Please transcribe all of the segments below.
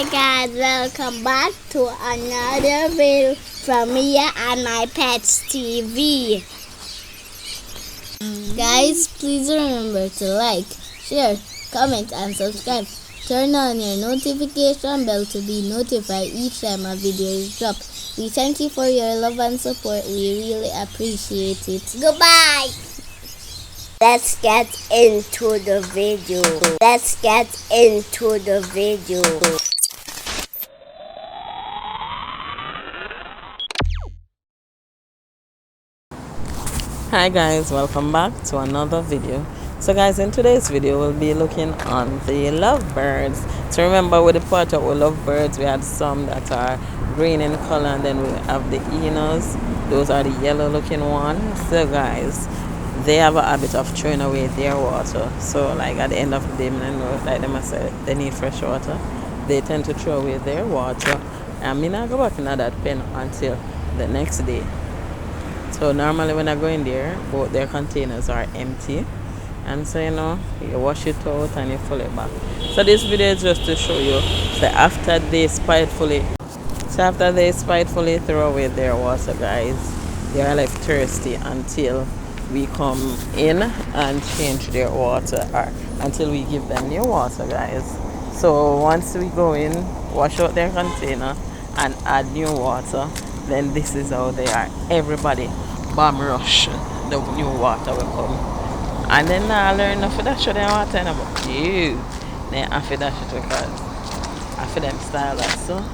Hi guys, welcome back to another video from me and my pets TV. Guys, please remember to like, share, comment and subscribe. Turn on your notification bell to be notified each time a video is dropped. We thank you for your love and support. We really appreciate it. Goodbye. Let's get into the video. Hi guys, welcome back to another video. So guys, in today's video we'll be looking on the lovebirds. So remember, with the part of lovebirds, we had some that are green in color, and then we have the enos. Those are the yellow looking ones. So guys, they have a habit of throwing away their water. So like at the end of the day, I know, like them I said, they need fresh water. They tend to throw away their water, and me not go back in that pen until the next day. So normally when I go in there, both their containers are empty, and so you wash it out and you fill it back. So this video is just to show you that after they spitefully throw away their water, guys, they are left thirsty until we come in and change their water, or until we give them new water, guys. So once we go in, wash out their container and add new water, then this is how they are. Everybody bomb rush, the new water will come, and then I learn enough of that show them water and about you. Then after that shit, because after them style that. So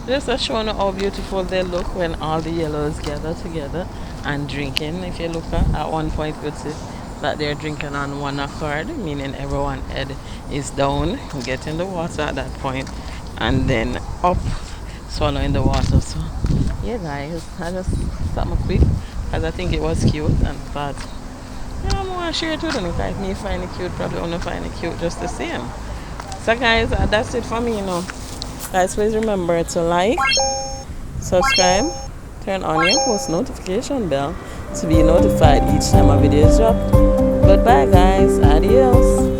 just to show you how beautiful they look when all the yellows gather together and drinking. If you look at one point, you could see that they're drinking on one accord, meaning everyone head is down, getting the water at that point, and then up, swallowing the water. So yeah guys, I just thought my quick because I think it was cute and thought, I'm going to share it with them. Because me find it cute, probably want to find it cute just the same. So guys, that's it for me, Guys, please remember to like, subscribe, turn on your post notification bell to be notified each time a video is dropped. Goodbye guys, adios.